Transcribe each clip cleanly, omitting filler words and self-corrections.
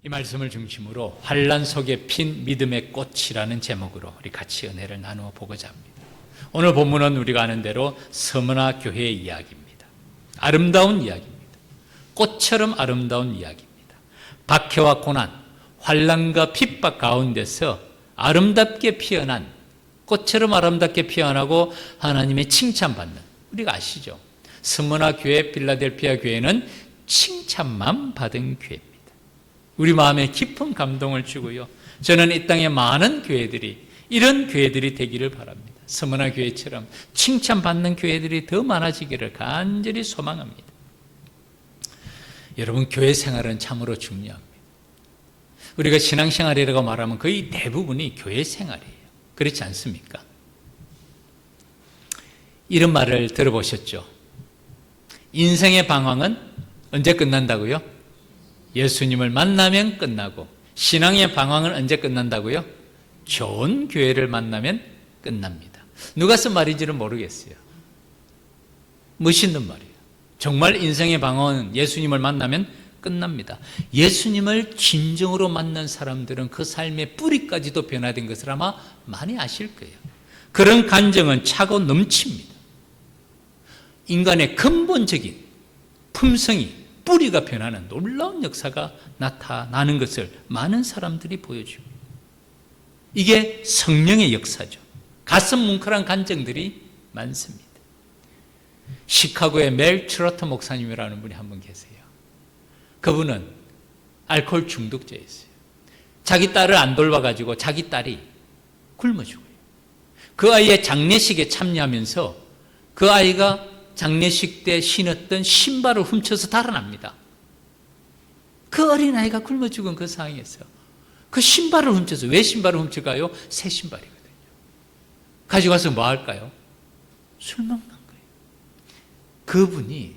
이 말씀을 중심으로 환난 속에 핀 믿음의 꽃이라는 제목으로 우리 같이 은혜를 나누어 보고자 합니다. 오늘 본문은 우리가 아는 대로 서머나 교회의 이야기입니다. 아름다운 이야기입니다. 꽃처럼 아름다운 이야기입니다. 박해와 고난, 환난과 핍박 가운데서 아름답게 피어난, 꽃처럼 아름답게 피어나고 하나님의 칭찬받는, 우리가 아시죠? 서머나 교회, 필라델피아 교회는 칭찬만 받은 교회입니다. 우리 마음에 깊은 감동을 주고요. 저는 이 땅에 많은 교회들이, 이런 교회들이 되기를 바랍니다. 서머나 교회처럼 칭찬받는 교회들이 더 많아지기를 간절히 소망합니다. 여러분, 교회 생활은 참으로 중요합니다. 우리가 신앙생활이라고 말하면 거의 대부분이 교회 생활이에요. 그렇지 않습니까? 이런 말을 들어보셨죠? 인생의 방황은 언제 끝난다고요? 예수님을 만나면 끝나고, 신앙의 방황은 언제 끝난다고요? 좋은 교회를 만나면 끝납니다. 누가 쓴 말인지는 모르겠어요. 멋있는 말이에요. 정말 인생의 방황은 예수님을 만나면 끝납니다. 예수님을 진정으로 만난 사람들은 그 삶의 뿌리까지도 변화된 것을 아마 많이 아실 거예요. 그런 간정은 차고 넘칩니다. 인간의 근본적인 품성이, 뿌리가 변하는 놀라운 역사가 나타나는 것을 많은 사람들이 보여줍니다. 이게 성령의 역사죠. 가슴 뭉클한 간증들이 많습니다. 시카고의 멜 트로터 목사님이라는 분이 한 분 계세요. 그분은 알코올 중독자였어요. 자기 딸을 안 돌봐가지고 자기 딸이 굶어 죽어요. 그 아이의 장례식에 참여하면서 그 아이가 장례식 때 신었던 신발을 훔쳐서 달아납니다. 그 어린아이가 굶어 죽은 그 상황에서 그 신발을 훔쳐서, 왜 신발을 훔쳐가요? 새 신발이거든요. 가지고 와서 뭐 할까요? 술 먹는 거예요. 그분이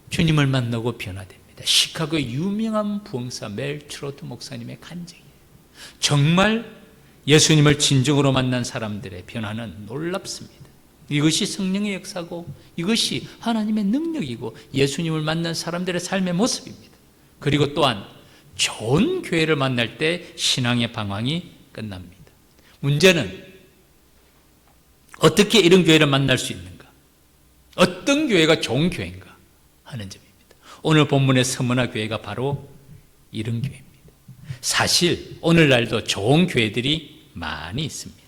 주님을 만나고 변화됩니다. 시카고의 유명한 부흥사 멜 트로트 목사님의 간증이에요. 정말 예수님을 진정으로 만난 사람들의 변화는 놀랍습니다. 이것이 성령의 역사고, 이것이 하나님의 능력이고, 예수님을 만난 사람들의 삶의 모습입니다. 그리고 또한 좋은 교회를 만날 때 신앙의 방황이 끝납니다. 문제는 어떻게 이런 교회를 만날 수 있는가? 어떤 교회가 좋은 교회인가 하는 점입니다. 오늘 본문의 서머나 교회가 바로 이런 교회입니다. 사실 오늘날도 좋은 교회들이 많이 있습니다.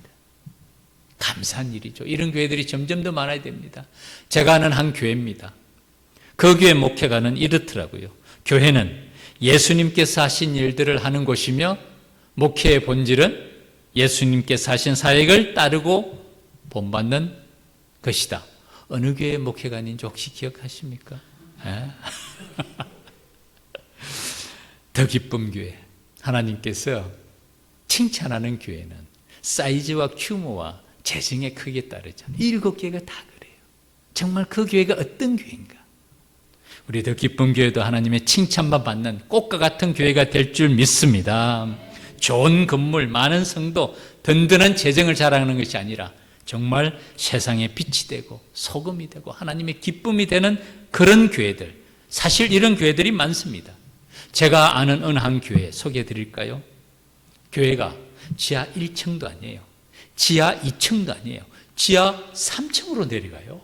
감사한 일이죠. 이런 교회들이 점점 더 많아야 됩니다. 제가 아는 한 교회입니다. 그 교회 목회가는 이렇더라고요. 교회는 예수님께서 하신 일들을 하는 곳이며, 목회의 본질은 예수님께서 하신 사역을 따르고 본받는 것이다. 어느 교회 목회관인지 혹시 기억하십니까? 더 기쁨 교회. 하나님께서 칭찬하는 교회는 사이즈와 규모와 재정의 크기에 따르잖아요. 7개가 다 그래요. 정말 그 교회가 어떤 교회인가? 우리 더 기쁜 교회도 하나님의 칭찬만 받는 꽃과 같은 교회가 될 줄 믿습니다. 좋은 건물, 많은 성도, 든든한 재정을 자랑하는 것이 아니라 정말 세상에 빛이 되고 소금이 되고 하나님의 기쁨이 되는 그런 교회들, 사실 이런 교회들이 많습니다. 제가 아는 어느 한 교회 소개해 드릴까요? 교회가 지하 1층도 아니에요. 지하 2층도 아니에요. 지하 3층으로 내려가요.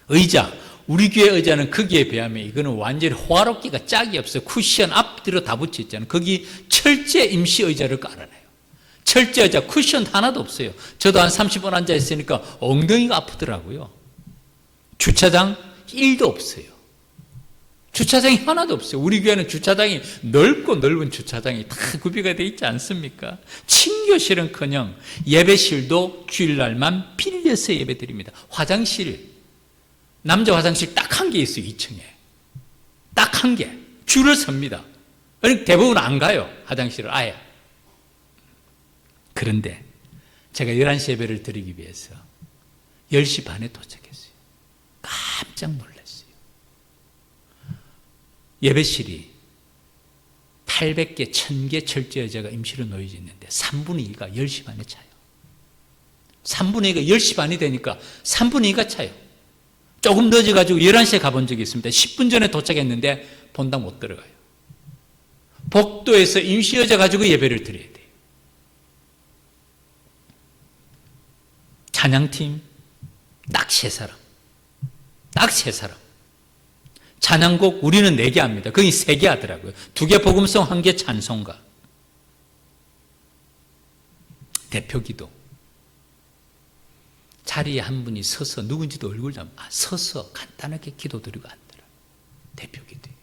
의자, 우리 교회 의자는 크기에 비하면 이거는 완전히 호화롭기가 짝이 없어요. 쿠션 앞뒤로 다 붙여 있잖아요. 거기 철제 임시 의자를 깔아놔요. 철제 의자, 쿠션 하나도 없어요. 저도 한 30분 앉아 있으니까 엉덩이가 아프더라고요. 주차장 1도 없어요. 주차장이 하나도 없어요. 우리 교회는 주차장이 넓고 넓은 주차장이 다 구비가 되어 있지 않습니까? 친교실은커녕 예배실도 주일날만 빌려서 예배드립니다. 화장실, 남자 화장실 딱 한 개 있어요. 2층에 딱 한 개. 줄을 섭니다. 대부분 안 가요. 화장실을 아예. 그런데 제가 11시 예배를 드리기 위해서 10시 반에 도착했어요. 깜짝 놀랐어요. 예배실이 800개, 1000개 철제 의자가 임시로 놓여져 있는데 3분의 2가 10시 반에 차요. 3분의 2가 10시 반이 되니까 3분의 2가 차요. 조금 늦어가지고 11시에 가본 적이 있습니다. 10분 전에 도착했는데 본당 못 들어가요. 복도에서 임시여자 가지고 예배를 드려야 돼요. 찬양팀 딱 3사람. 딱 3사람. 찬양곡 우리는 4개 합니다. 거기 3개 하더라고요. 2개 복음송, 1개 찬송가. 대표기도. 자리에 한 분이 서서 누군지도 얼굴 좀 서서 간단하게 기도드리고 앉더라. 대표기도예요.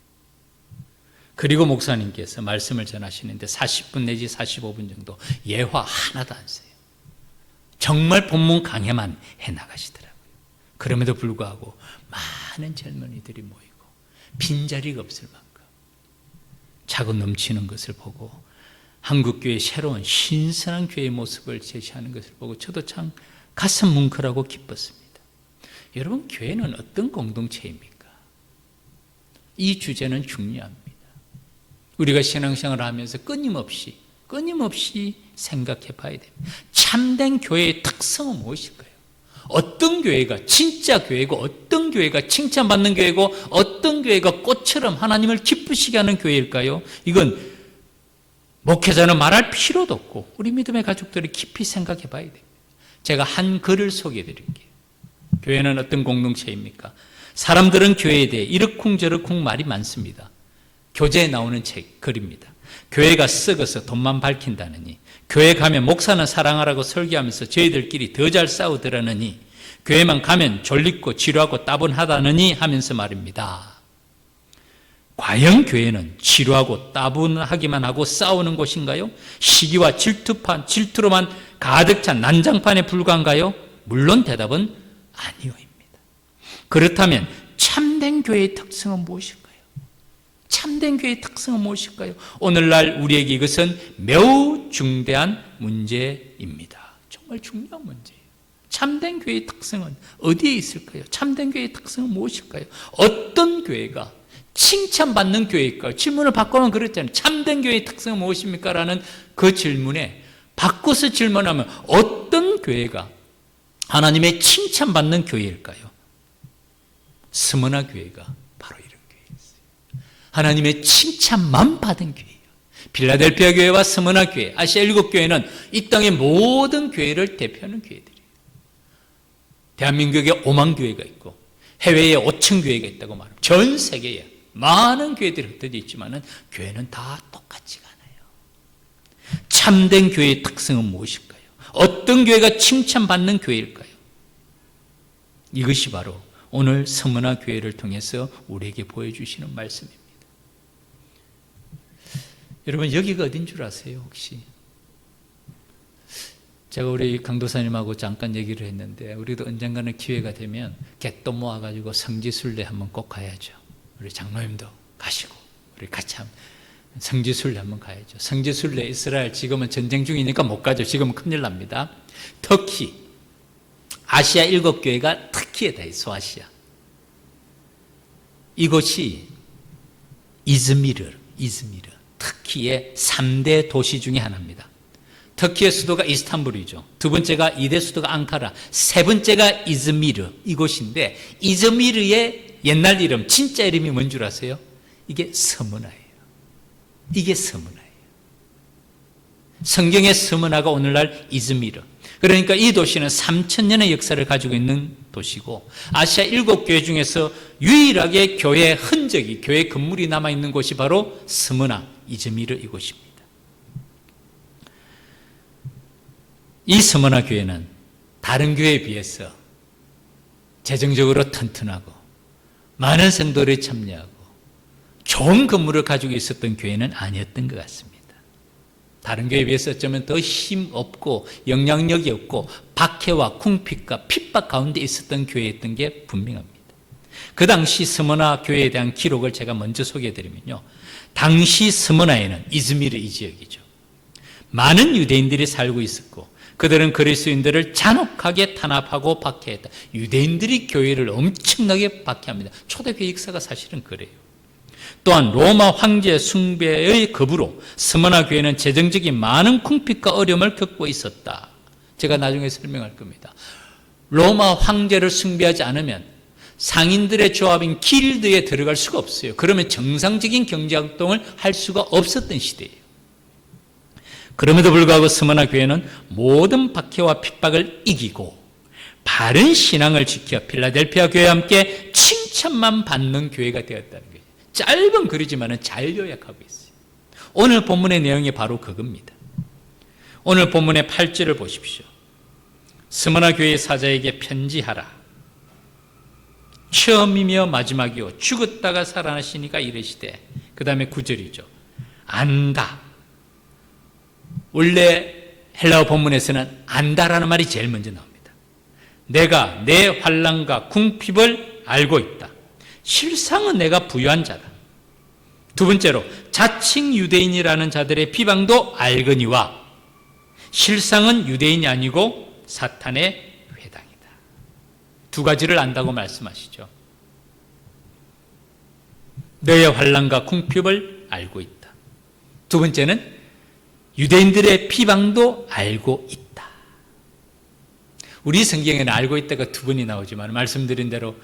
그리고 목사님께서 말씀을 전하시는데 40분 내지 45분 정도 예화 하나도 안 써요. 정말 본문 강해만 해나가시더라고요. 그럼에도 불구하고 많은 젊은이들이 모이고 빈자리가 없을 만큼 차고 넘치는 것을 보고 한국교회의 새로운 신선한 교회의 모습을 제시하는 것을 보고 저도 참 가슴 뭉클하고 기뻤습니다. 여러분, 교회는 어떤 공동체입니까? 이 주제는 중요합니다. 우리가 신앙생활을 하면서 끊임없이 생각해 봐야 됩니다. 참된 교회의 특성은 무엇일까요? 어떤 교회가 진짜 교회고 어떤 교회가 칭찬받는 교회고 어떤 교회가 꽃처럼 하나님을 기쁘시게 하는 교회일까요? 이건 목회자는 말할 필요도 없고 우리 믿음의 가족들이 깊이 생각해 봐야 됩니다. 제가 한 글을 소개해 드릴게요. 교회는 어떤 공동체입니까? 사람들은 교회에 대해 이러쿵저러쿵 말이 많습니다. 교재에 나오는 글입니다. 교회가 썩어서 돈만 밝힌다느니, 교회 가면 목사는 사랑하라고 설교하면서 저희들끼리 더 잘 싸우더라느니, 교회만 가면 졸립고 지루하고 따분하다느니 하면서 말입니다. 과연 교회는 지루하고 따분하기만 하고 싸우는 곳인가요? 시기와 질투로만 가득 찬 난장판에 불과한가요? 물론 대답은 아니오입니다. 그렇다면 참된 교회의 특성은 무엇일까요? 참된 교회의 특성은 무엇일까요? 오늘날 우리에게 이것은 매우 중대한 문제입니다. 정말 중요한 문제예요. 참된 교회의 특성은 어디에 있을까요? 참된 교회의 특성은 무엇일까요? 어떤 교회가 칭찬받는 교회일까요? 질문을 바꾸면 그랬잖아요. 참된 교회의 특성은 무엇입니까? 라는 그 질문에 바꿔서 질문하면 어떤 교회가 하나님의 칭찬받는 교회일까요? 스무나 교회가 바로 이런 교회였어요. 하나님의 칭찬만 받은 교회예요. 필라델피아 교회와 스무나 교회, 아시아 7교회는 이 땅의 모든 교회를 대표하는 교회들이에요. 대한민국에 5만 교회가 있고 해외에 5천 교회가 있다고 말합니다. 전 세계에 많은 교회들이 흩어져 있지만 교회는 다 똑같지가 않아요. 참된 교회의 특성은 무엇일까요? 어떤 교회가 칭찬받는 교회일까요? 이것이 바로 오늘 서문화 교회를 통해서 우리에게 보여주시는 말씀입니다. 여러분, 여기가 어딘 줄 아세요 혹시? 제가 우리 강도사님하고 잠깐 얘기를 했는데 우리도 언젠가는 기회가 되면 갯돈 모아가지고 성지순례 한번 꼭 가야죠. 우리 장로님도 가시고 우리 같이 성지순례 한번 가야죠. 성지순례 이스라엘 지금은 전쟁 중이니까 못 가죠. 지금은 큰일 납니다. 터키, 아시아 7교회가 터키에 다 있어. 소아시아. 이곳이 이즈미르, 터키의 3대 도시 중에 하나입니다. 터키의 수도가 이스탄불이죠. 두 번째가 2대 수도가 앙카라, 세 번째가 이즈미르, 이곳인데 이즈미르의 옛날 이름, 진짜 이름이 뭔 줄 아세요? 이게 서문화예요. 이게 서문화예요. 성경의 서문화가 오늘날 이즈미르. 그러니까 이 도시는 3,000년의 역사를 가지고 있는 도시고 아시아 7교회 중에서 유일하게 교회 흔적이, 교회 건물이 남아있는 곳이 바로 스무나, 이즈미르 이곳입니다. 이 스무나 교회는 다른 교회에 비해서 재정적으로 튼튼하고 많은 성도들이 참여하고 좋은 건물을 가지고 있었던 교회는 아니었던 것 같습니다. 다른 교회에 비해서 어쩌면 더 힘없고 영향력이 없고 박해와 궁핍과 핍박 가운데 있었던 교회였던 게 분명합니다. 그 당시 스무나 교회에 대한 기록을 제가 먼저 소개해드리면요, 당시 스무나에는 이즈미르 이 지역이죠, 많은 유대인들이 살고 있었고 그들은 그리스도인들을 잔혹하게 탄압하고 박해했다. 유대인들이 교회를 엄청나게 박해합니다. 초대교회 역사가 사실은 그래요. 또한 로마 황제 숭배의 겁으로 스무나 교회는 재정적인 많은 궁핍과 어려움을 겪고 있었다. 제가 나중에 설명할 겁니다. 로마 황제를 숭배하지 않으면 상인들의 조합인 길드에 들어갈 수가 없어요. 그러면 정상적인 경제활동을 할 수가 없었던 시대예요. 그럼에도 불구하고 스무나 교회는 모든 박해와 핍박을 이기고 바른 신앙을 지켜 필라델피아 교회와 함께 칭찬만 받는 교회가 되었다는 거예요. 짧은 글이지만 잘 요약하고 있어요. 오늘 본문의 내용이 바로 그겁니다. 오늘 본문의 8절을 보십시오. 스무나 교회 사자에게 편지하라. 처음이며 마지막이요 죽었다가 살아나시니까 이르시되, 그 다음에 9절이죠. 안다. 원래 헬라어 본문에서는 안다라는 말이 제일 먼저 나옵니다. 내가 내 환난과 궁핍을 알고 있다. 실상은 내가 부유한 자다. 두 번째로 자칭 유대인이라는 자들의 비방도 알거니와 실상은 유대인이 아니고 사탄의 회당이다. 두 가지를 안다고 말씀하시죠. 너의 환난과 궁핍을 알고 있다. 두 번째는 유대인들의 비방도 알고 있다. 우리 성경에는 알고 있다가 두 번이 나오지만 말씀드린 대로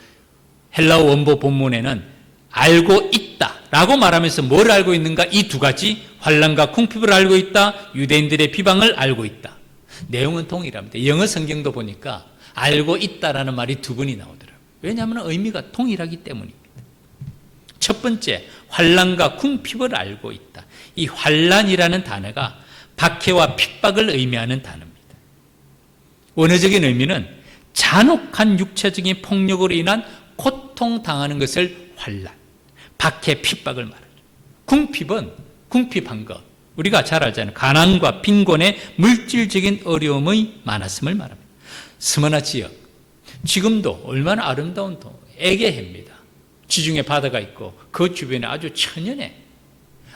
헬라어 원보 본문에는 알고 있다라고 말하면서 뭘 알고 있는가? 이 두 가지, 환난과 궁핍을 알고 있다, 유대인들의 비방을 알고 있다. 내용은 동일합니다. 영어 성경도 보니까 알고 있다라는 말이 두 번이 나오더라고요. 왜냐하면 의미가 동일하기 때문입니다. 첫 번째, 환난과 궁핍을 알고 있다. 이 환난이라는 단어가 박해와 핍박을 의미하는 단어입니다. 원어적인 의미는 잔혹한 육체적인 폭력으로 인한 고통당하는 것을 환난, 박해, 핍박을 말하죠. 궁핍은 궁핍한 것, 우리가 잘 알잖아요. 가난과 빈곤의 물질적인 어려움의 많았음을 말합니다. 스무나 지역, 지금도 얼마나 아름다운 에게해입니다. 지중해 바다가 있고 그 주변에 아주 천연의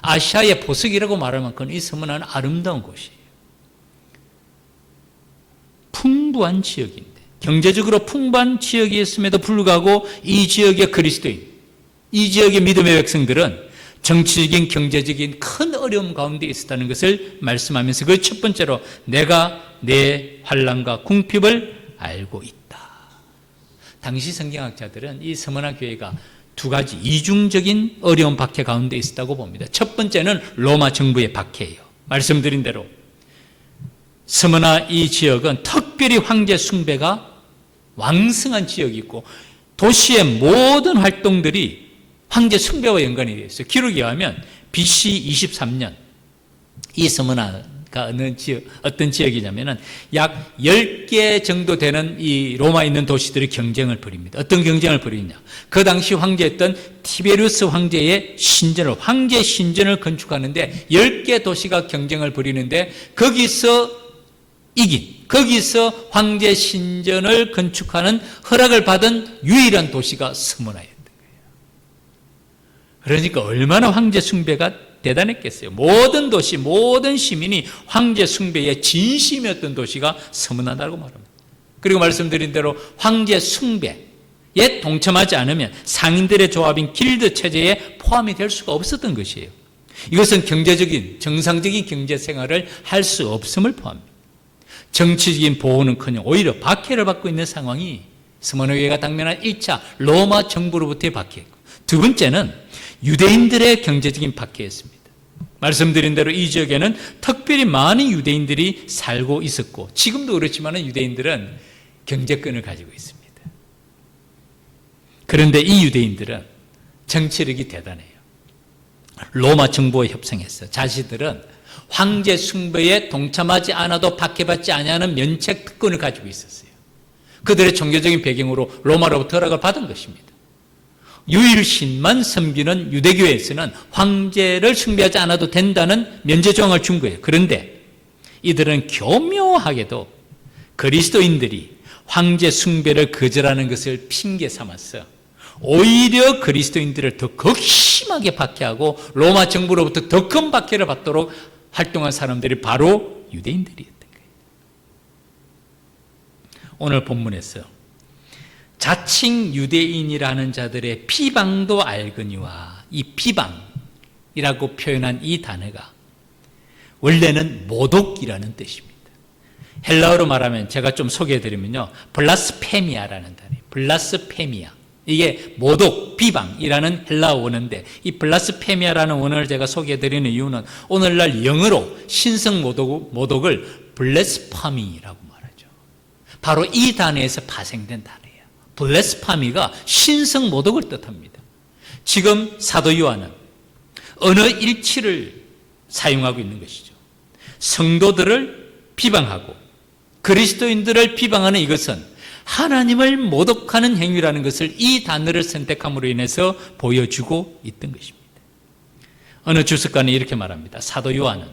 아시아의 보석이라고 말할 만큼 이 스무나는 아름다운 곳이에요. 풍부한 지역인데, 경제적으로 풍부한 지역이었음에도 불구하고 이 지역의 그리스도인, 이 지역의 믿음의 백성들은 정치적인, 경제적인 큰 어려움 가운데 있었다는 것을 말씀하면서 그 첫 번째로 내가 내 환난과 궁핍을 알고 있다. 당시 성경학자들은 이 스무나 교회가 두 가지 이중적인 어려운 박해 가운데 있었다고 봅니다. 첫 번째는 로마 정부의 박해예요. 말씀드린 대로 스무나 이 지역은 특별히 황제 숭배가 왕성한 지역이고 도시의 모든 활동들이 황제 숭배와 연관이 되어 있어요. 기록에 의하면 BC 23년 이 스무나가 어떤 지역이냐면 약 10개 정도 되는 이 로마에 있는 도시들이 경쟁을 벌입니다. 어떤 경쟁을 벌이냐? 그 당시 황제였던 티베리우스 황제의 신전을, 황제 신전을 건축하는데 10개 도시가 경쟁을 벌이는데 거기서 거기서 황제 신전을 건축하는 허락을 받은 유일한 도시가 스무나였던 거예요. 그러니까 얼마나 황제 숭배가 대단했겠어요. 모든 도시, 모든 시민이 황제 숭배의 진심이었던 도시가 스무나라고 말합니다. 그리고 말씀드린 대로 황제 숭배에 동참하지 않으면 상인들의 조합인 길드 체제에 포함이 될 수가 없었던 것이에요. 이것은 경제적인, 정상적인 경제 생활을 할 수 없음을 포함합니다. 정치적인 보호는커녕 오히려 박해를 받고 있는 상황이 스무나 교회가 당면한 1차 로마 정부로부터의 박해였고, 두 번째는 유대인들의 경제적인 박해였습니다. 말씀드린 대로 이 지역에는 특별히 많은 유대인들이 살고 있었고 지금도 그렇지만 유대인들은 경제권을 가지고 있습니다. 그런데 이 유대인들은 정치력이 대단해요. 로마 정부와 협상했어요. 자신들은 황제 숭배에 동참하지 않아도 박해받지 아니하는 면책 특권을 가지고 있었어요. 그들의 종교적인 배경으로 로마로부터 허락을 받은 것입니다. 유일신만 섬기는 유대교회에서는 황제를 숭배하지 않아도 된다는 면제 조항을 준 거예요. 그런데 이들은 교묘하게도 그리스도인들이 황제 숭배를 거절하는 것을 핑계 삼았어 오히려 그리스도인들을 더 극심하게 박해하고 로마 정부로부터 더 큰 박해를 받도록 활동한 사람들이 바로 유대인들이었던 거예요. 오늘 본문에서 자칭 유대인이라는 자들의 비방도 알거니와, 이 비방이라고 표현한 이 단어가 원래는 모독이라는 뜻입니다. 헬라어로 말하면 제가 좀 소개해드리면요, 블라스페미아라는 단어예요. 블라스페미아. 이게 모독, 비방이라는 헬라어 원어인데 이 블라스페미아라는 원어를 제가 소개해드리는 이유는 오늘날 영어로 신성 모독을 블레스파미라고 말하죠. 바로 이 단어에서 파생된 단어예요. 블레스파미가 신성 모독을 뜻합니다. 지금 사도 요한은 언어 일치를 사용하고 있는 것이죠. 성도들을 비방하고 그리스도인들을 비방하는 이것은 하나님을 모독하는 행위라는 것을 이 단어를 선택함으로 인해서 보여주고 있던 것입니다. 어느 주석가는 이렇게 말합니다. 사도 요한은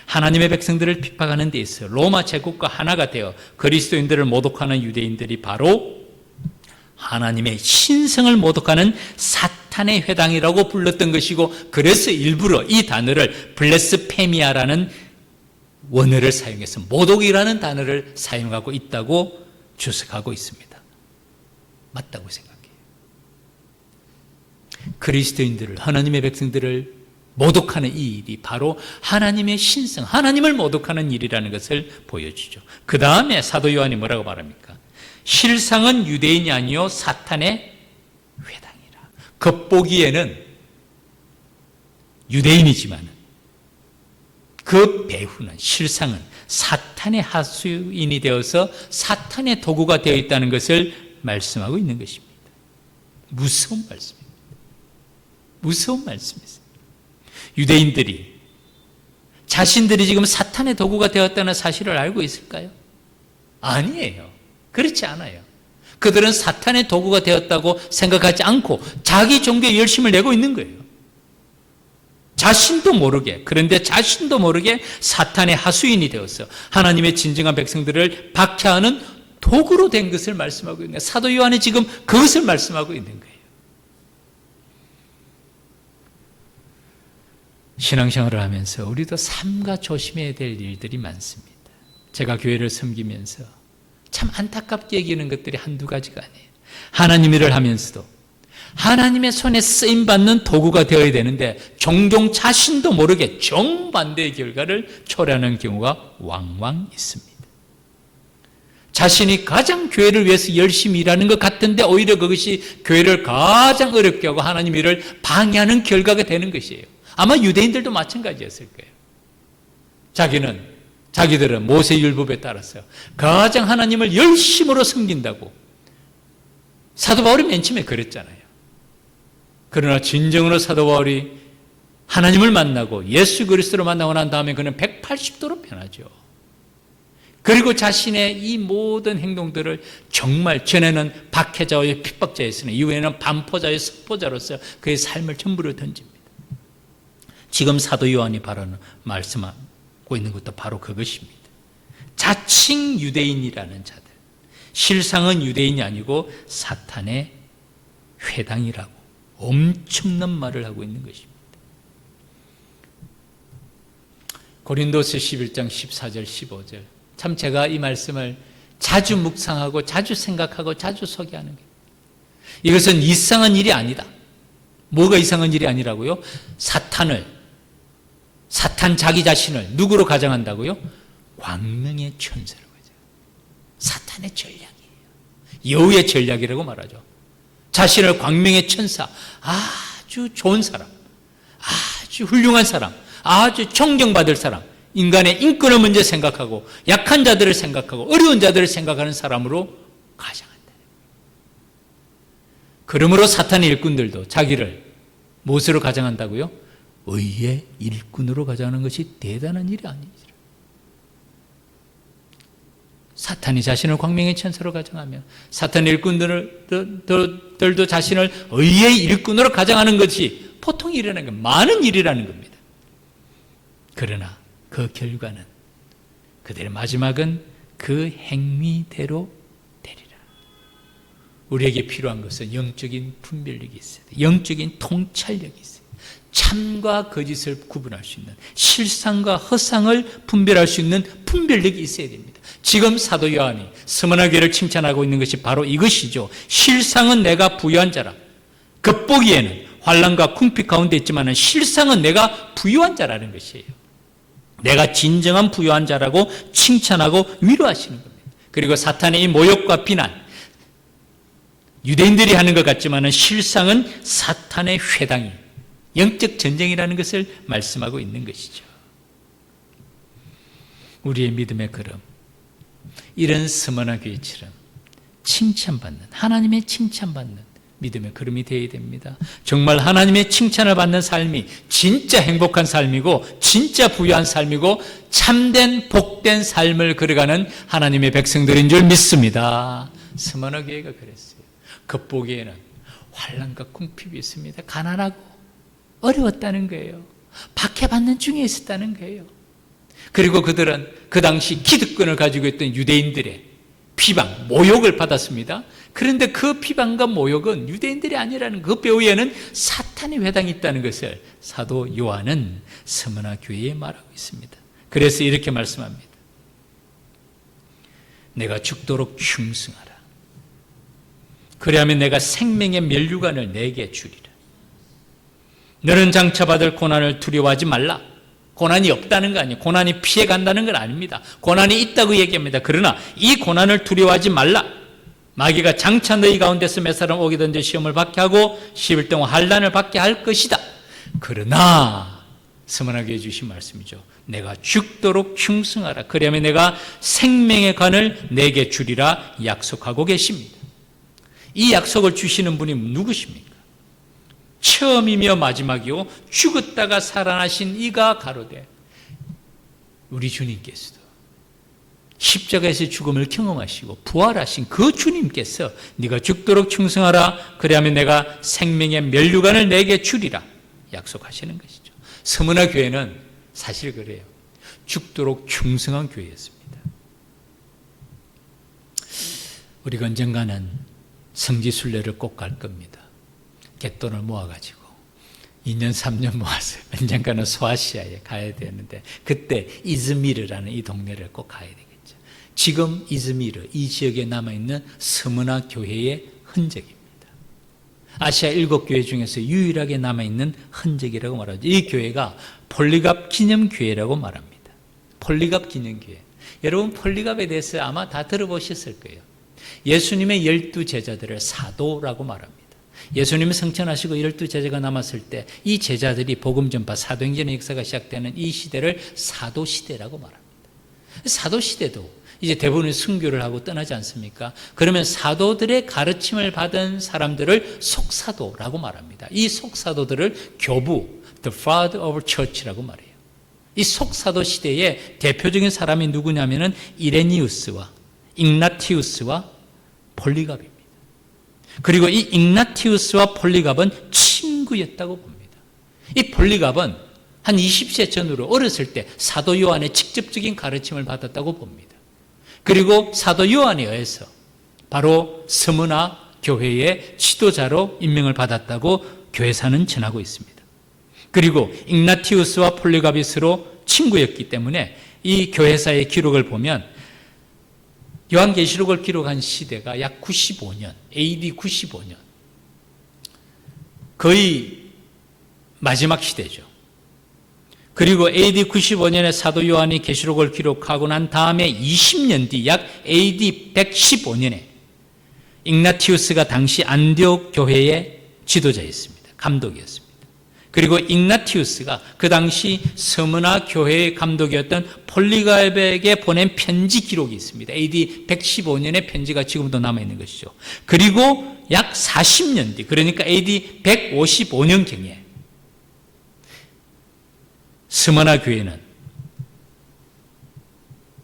하나님의 백성들을 핍박하는 데 있어 로마 제국과 하나가 되어 그리스도인들을 모독하는 유대인들이 바로 하나님의 신성을 모독하는 사탄의 회당이라고 불렀던 것이고, 그래서 일부러 이 단어를 블레스페미아라는 원어를 사용해서 모독이라는 단어를 사용하고 있다고 주석하고 있습니다. 맞다고 생각해요. 그리스도인들을, 하나님의 백성들을 모독하는 이 일이 바로 하나님의 신성, 하나님을 모독하는 일이라는 것을 보여주죠. 그 다음에 사도 요한이 뭐라고 말합니까? 실상은 유대인이 아니요 사탄의 회당이라. 겉보기에는 유대인이지만 그 배후는, 실상은 사탄의 하수인이 되어서 사탄의 도구가 되어 있다는 것을 말씀하고 있는 것입니다. 무서운 말씀입니다. 무서운 말씀이세요. 유대인들이 자신들이 지금 사탄의 도구가 되었다는 사실을 알고 있을까요? 아니에요. 그렇지 않아요. 그들은 사탄의 도구가 되었다고 생각하지 않고 자기 종교에 열심을 내고 있는 거예요. 자신도 모르게, 그런데 자신도 모르게 사탄의 하수인이 되어서 하나님의 진정한 백성들을 박해하는 도구로 된 것을 말씀하고 있는 거예요. 사도 요한이 지금 그것을 말씀하고 있는 거예요. 신앙생활을 하면서 우리도 삼가 조심해야 될 일들이 많습니다. 제가 교회를 섬기면서 참 안타깝게 여기는 것들이 한두 가지가 아니에요. 하나님 일을 하면서도 하나님의 손에 쓰임받는 도구가 되어야 되는데 종종 자신도 모르게 정반대의 결과를 초래하는 경우가 왕왕 있습니다. 자신이 가장 교회를 위해서 열심히 일하는 것 같은데 오히려 그것이 교회를 가장 어렵게 하고 하나님 일을 방해하는 결과가 되는 것이에요. 아마 유대인들도 마찬가지였을 거예요. 자기들은 모세율법에 따라서 가장 하나님을 열심으로 섬긴다고 사도 바울이 맨 처음에 그랬잖아요. 그러나 진정으로 사도 바울이 하나님을 만나고 예수 그리스도를 만나고 난 다음에 그는 180도로 변하죠. 그리고 자신의 이 모든 행동들을 정말 전에는 박해자와 핍박자였으나 이후에는 반포자와 석포자로서 그의 삶을 전부를 던집니다. 지금 사도 요한이 말씀하고 있는 것도 바로 그것입니다. 자칭 유대인이라는 자들, 실상은 유대인이 아니고 사탄의 회당이라고 엄청난 말을 하고 있는 것입니다. 고린도서 11장 14절 15절, 참 제가 이 말씀을 자주 묵상하고 자주 생각하고 자주 소개하는 거예요. 이것은 이상한 일이 아니다. 뭐가 이상한 일이 아니라고요? 사탄 자기 자신을 누구로 가정한다고요? 광명의 천사로 가정. 사탄의 전략이에요. 여우의 전략이라고 말하죠. 자신을 광명의 천사, 아주 좋은 사람, 아주 훌륭한 사람, 아주 존경받을 사람, 인간의 인권을 먼저 생각하고 약한 자들을 생각하고 어려운 자들을 생각하는 사람으로 가정한다. 그러므로 사탄의 일꾼들도 자기를 무엇으로 가정한다고요? 의의 일꾼으로 가정하는 것이 대단한 일이 아니지라. 사탄이 자신을 광명의 천사로 가정하며 사탄의 일꾼들도 자신을 의의 일꾼으로 가정하는 것이 보통 일이라는 건 많은 일이라는 겁니다. 그러나 그 결과는 그들의 마지막은 그 행위대로 되리라. 우리에게 필요한 것은 영적인 분별력이 있어야 돼요. 영적인 통찰력이 있어요. 참과 거짓을 구분할 수 있는, 실상과 허상을 분별할 수 있는 분별력이 있어야 됩니다. 지금 사도 요한이 스무나 교회를 칭찬하고 있는 것이 바로 이것이죠. 실상은 내가 부유한 자라. 겉보기에는 환난과 궁핍 가운데 있지만 실상은 내가 부유한 자라는 것이에요. 내가 진정한 부유한 자라고 칭찬하고 위로하시는 겁니다. 그리고 사탄의 이 모욕과 비난, 유대인들이 하는 것 같지만 실상은 사탄의 회당이 영적 전쟁이라는 것을 말씀하고 있는 것이죠. 우리의 믿음의 걸음, 이런 스머나 교회처럼 칭찬받는, 하나님의 칭찬받는 믿음의 걸음이 되어야 됩니다. 정말 하나님의 칭찬을 받는 삶이 진짜 행복한 삶이고 진짜 부유한 삶이고 참된 복된 삶을 걸어가는 하나님의 백성들인 줄 믿습니다. 스머나 교회가 그랬어요. 겉보기에는 환난과 궁핍이 있습니다. 가난하고 어려웠다는 거예요. 박해받는 중에 있었다는 거예요. 그리고 그들은 그 당시 기득권을 가지고 있던 유대인들의 비방, 모욕을 받았습니다. 그런데 그 비방과 모욕은 유대인들이 아니라는 그 배후에는 사탄의 회당이 있다는 것을 사도 요한은 스무나 교회에 말하고 있습니다. 그래서 이렇게 말씀합니다. 내가 죽도록 충성하라. 그리하면 내가 생명의 면류관을 내게 주리라. 너는 장차 받을 고난을 두려워하지 말라. 고난이 없다는 거 아니에요. 고난이 피해간다는 건 아닙니다. 고난이 있다고 얘기합니다. 그러나 이 고난을 두려워하지 말라. 마귀가 장차 너희 가운데서 몇 사람 오기든지 시험을 받게 하고 10일 동안 환난을 받게 할 것이다. 그러나 스머나게 해주신 말씀이죠. 내가 죽도록 충성하라. 그러면 내가 생명의 관을 내게 주리라 약속하고 계십니다. 이 약속을 주시는 분이 누구십니까? 처음이며 마지막이요 죽었다가 살아나신 이가 가로되 우리 주님께서도 십자가에서 죽음을 경험하시고 부활하신 그 주님께서 네가 죽도록 충성하라. 그리하면 내가 생명의 면류관을 내게 주리라 약속하시는 것이죠. 스무나 교회는 사실 그래요. 죽도록 충성한 교회였습니다. 우리가 언젠가는 성지순례를 꼭 갈 겁니다. 갯돈을 모아가지고 2년 3년 모아서 언젠가는 소아시아에 가야 되는데 그때 이즈미르라는 이 동네를 꼭 가야 되겠죠. 지금 이즈미르 이 지역에 남아있는 스무나 교회의 흔적입니다. 아시아 7교회 중에서 유일하게 남아있는 흔적이라고 말하죠. 이 교회가 폴리갑 기념교회라고 말합니다. 폴리갑 기념교회. 여러분 폴리갑에 대해서 아마 다 들어보셨을 거예요. 예수님의 12제자들을 사도라고 말합니다. 예수님이 성천하시고 12제자가 남았을 때 이 제자들이 복음 전파 사도행전의 역사가 시작되는 이 시대를 사도시대라고 말합니다. 사도시대도 이제 대부분의 순교를 하고 떠나지 않습니까? 그러면 사도들의 가르침을 받은 사람들을 속사도라고 말합니다. 이 속사도들을 교부, the father of church라고 말해요. 이 속사도 시대의 대표적인 사람이 누구냐면은 이레니우스와 ig나티우스와 폴리갑입니다. 그리고 이 ig나티우스와 폴리갑은 친구였다고 봅니다. 이 폴리갑은 한 20세 전후로 어렸을 때 사도 요한의 직접적인 가르침을 받았다고 봅니다. 그리고 사도 요한에 의해서 바로 스무나 교회의 지도자로 임명을 받았다고 교회사는 전하고 있습니다. 그리고 ig나티우스와 폴리갑이 서로 친구였기 때문에 이 교회사의 기록을 보면 요한계시록을 기록한 시대가 약 95년, AD 95년. 거의 마지막 시대죠. 그리고 AD 95년에 사도 요한이 계시록을 기록하고 난 다음에 20년 뒤 약 AD 115년에 ig나티우스가 당시 안디옥 교회의 지도자였습니다. 감독이었습니다. 그리고 ig나티우스가 그 당시 스무나 교회의 감독이었던 폴리갑에게 보낸 편지 기록이 있습니다. AD 115년의 편지가 지금도 남아있는 것이죠. 그리고 약 40년 뒤, 그러니까 AD 155년경에 스무나 교회는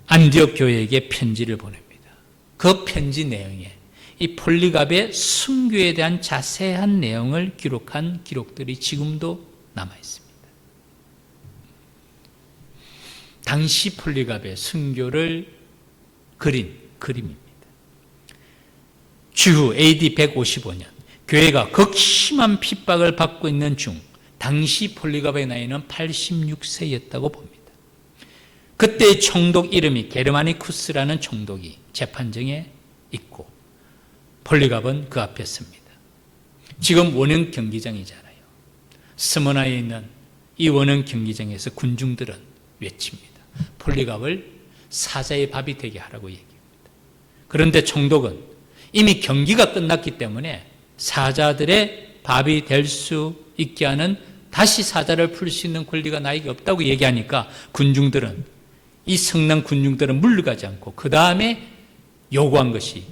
안디옥 교회에게 편지를 보냅니다. 그 편지 내용에 이 폴리갑의 순교에 대한 자세한 내용을 기록한 기록들이 지금도 남아 있습니다. 당시 폴리갑의 순교를 그린 그림입니다. 주후 AD 155년 교회가 극심한 핍박을 받고 있는 중 당시 폴리갑의 나이는 86세였다고 봅니다. 그때의 총독 이름이 게르마니쿠스라는 총독이 재판정에 있고 폴리갑은 그 앞에 섭니다. 지금 원형 경기장이잖아요. 스무나에 있는 이 원형 경기장에서 군중들은 외칩니다. 폴리갑을 사자의 밥이 되게 하라고 얘기합니다. 그런데 총독은 이미 경기가 끝났기 때문에 사자들의 밥이 될 수 있게 하는, 다시 사자를 풀 수 있는 권리가 나에게 없다고 얘기하니까 군중들은, 이 성난 군중들은 물러가지 않고 그 다음에 요구한 것이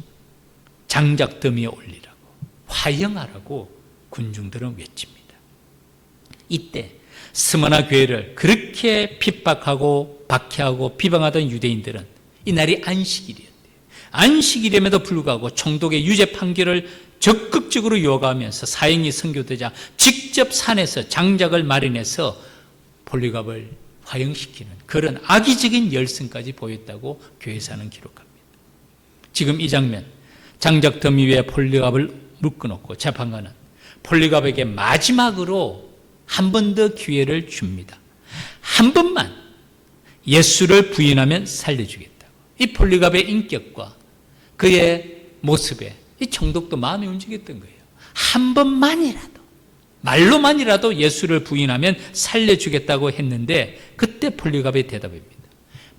장작 더미에 올리라고, 화형하라고 군중들은 외칩니다. 이때 스무나 교회를 그렇게 핍박하고 박해하고 비방하던 유대인들은 이날이 안식일이었대요. 안식일임에도 불구하고 총독의 유죄 판결을 적극적으로 요구하면서 사형이 선고되자 직접 산에서 장작을 마련해서 폴리갑을 화형시키는 그런 악의적인 열성까지 보였다고 교회사는 기록합니다. 지금 이 장면, 장작 더미 위에 폴리갑을 묶어놓고 재판관은 폴리갑에게 마지막으로 한 번 더 기회를 줍니다. 한 번만 예수를 부인하면 살려주겠다고. 이 폴리갑의 인격과 그의 모습에 이 총독도 마음이 움직였던 거예요. 한 번만이라도, 말로만이라도 예수를 부인하면 살려주겠다고 했는데, 그때 폴리갑의 대답입니다.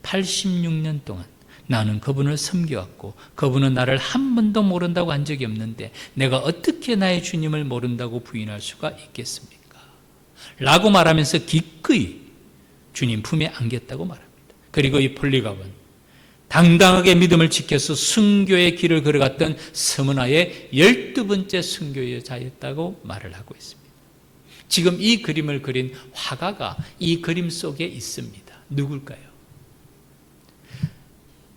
86년 동안 나는 그분을 섬겨왔고 그분은 나를 한 번도 모른다고 한 적이 없는데 내가 어떻게 나의 주님을 모른다고 부인할 수가 있겠습니까? 라고 말하면서 기꺼이 주님 품에 안겼다고 말합니다. 그리고 이 폴리갑은 당당하게 믿음을 지켜서 순교의 길을 걸어갔던 스무나의 12번째 순교 여자였다고 말을 하고 있습니다. 지금 이 그림을 그린 화가가 이 그림 속에 있습니다. 누굴까요?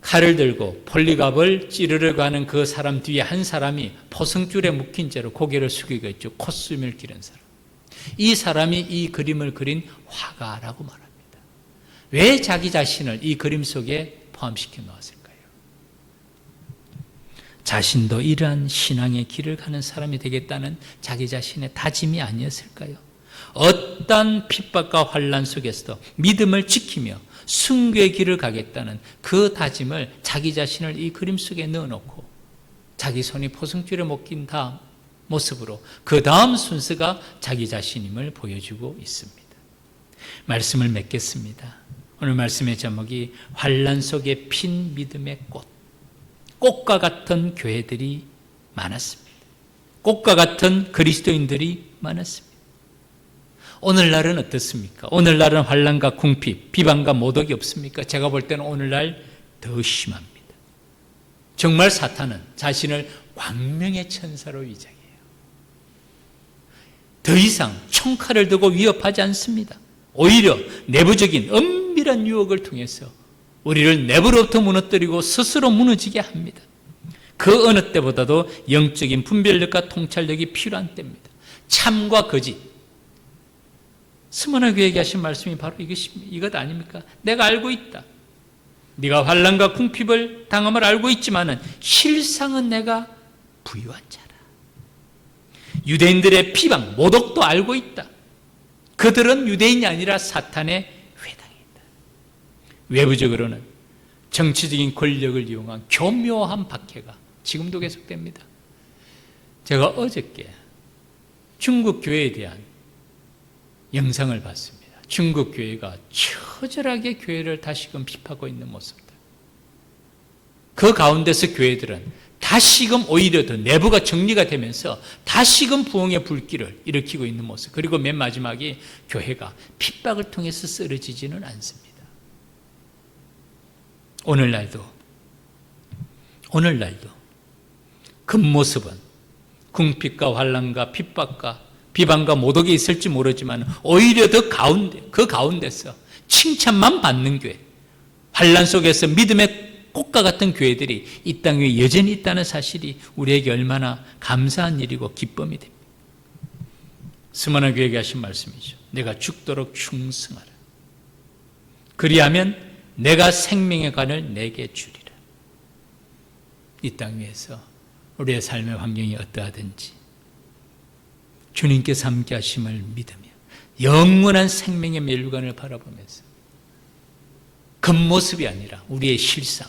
칼을 들고 폴리갑을 찌르러 가는 그 사람 뒤에 한 사람이 포승줄에 묶인 채로 고개를 숙이고 있죠. 콧숨을 기른 사람. 이 사람이 이 그림을 그린 화가라고 말합니다. 왜 자기 자신을 이 그림 속에 포함시켜 놓았을까요? 자신도 이러한 신앙의 길을 가는 사람이 되겠다는 자기 자신의 다짐이 아니었을까요? 어떤 핍박과 환난 속에서도 믿음을 지키며 순교의 길을 가겠다는 그 다짐을, 자기 자신을 이 그림 속에 넣어놓고 자기 손이 포승줄에 묶인 다음 모습으로 그 다음 순서가 자기 자신임을 보여주고 있습니다. 말씀을 맺겠습니다. 오늘 말씀의 제목이 환난 속에 핀 믿음의 꽃. 꽃과 같은 교회들이 많았습니다. 꽃과 같은 그리스도인들이 많았습니다. 오늘날은 어떻습니까? 오늘날은 환난과 궁핍, 비방과 모독이 없습니까? 제가 볼 때는 오늘날 더 심합니다. 정말 사탄은 자신을 광명의 천사로 위장해요. 더 이상 총칼을 들고 위협하지 않습니다. 오히려 내부적인 은밀한 유혹을 통해서 우리를 내부로부터 무너뜨리고 스스로 무너지게 합니다. 그 어느 때보다도 영적인 분별력과 통찰력이 필요한 때입니다. 참과 거짓. 스무나 교회에게 하신 말씀이 바로 이것 아닙니까? 내가 알고 있다. 네가 환난과 궁핍을 당함을 알고 있지만은 실상은 내가 부유한 자라. 유대인들의 비방, 모독도 알고 있다. 그들은 유대인이 아니라 사탄의 회당이다. 외부적으로는 정치적인 권력을 이용한 교묘한 박해가 지금도 계속됩니다. 제가 어저께 중국 교회에 대한 영상을 봤습니다. 중국 교회가 처절하게 교회를 다시금 비판하고 있는 모습들. 그 가운데서 교회들은 다시금 오히려 더 내부가 정리가 되면서 다시금 부흥의 불길을 일으키고 있는 모습. 그리고 맨 마지막에 교회가 핍박을 통해서 쓰러지지는 않습니다. 오늘날도 그 모습은 궁핍과 환난과 핍박과 비방과 모독이 있을지 모르지만 오히려 그 가운데서 칭찬만 받는 교회, 환난 속에서 믿음의 꽃과 같은 교회들이 이 땅 위에 여전히 있다는 사실이 우리에게 얼마나 감사한 일이고 기쁨이 됩니다. 스무나 교회에게 하신 말씀이죠. 내가 죽도록 충성하라. 그리하면 내가 생명의 관을 내게 주리라. 이 땅 위에서 우리의 삶의 환경이 어떠하든지 주님께서 함께 하심을 믿으며 영원한 생명의 멸관을 바라보면서 겉모습이 아니라 우리의 실상,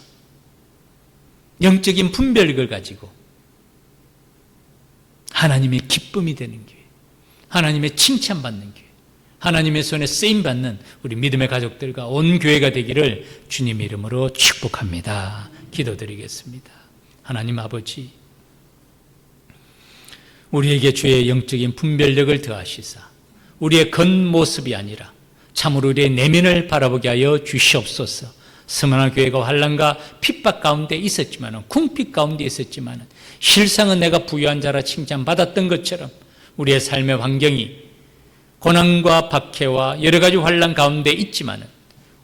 영적인 분별력을 가지고 하나님의 기쁨이 되는 교회, 하나님의 칭찬받는 교회, 하나님의 손에 쓰임받는 우리 믿음의 가족들과 온 교회가 되기를 주님의 이름으로 축복합니다. 기도드리겠습니다. 하나님 아버지, 우리에게 주의 영적인 분별력을 더하시사 우리의 겉모습이 아니라 참으로 우리의 내면을 바라보게 하여 주시옵소서. 스마나 교회가 환난과 핍박 가운데 있었지만, 궁핍 가운데 있었지만, 실상은 내가 부유한 자라 칭찬받았던 것처럼 우리의 삶의 환경이 고난과 박해와 여러 가지 환난 가운데 있지만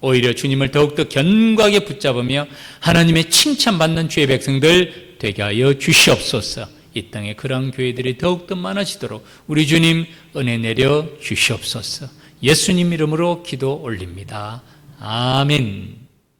오히려 주님을 더욱더 견고하게 붙잡으며 하나님의 칭찬받는 주의 백성들 되게 하여 주시옵소서. 이 땅에 그러한 교회들이 더욱더 많아지도록 우리 주님 은혜 내려 주시옵소서. 예수님 이름으로 기도 올립니다. 아멘.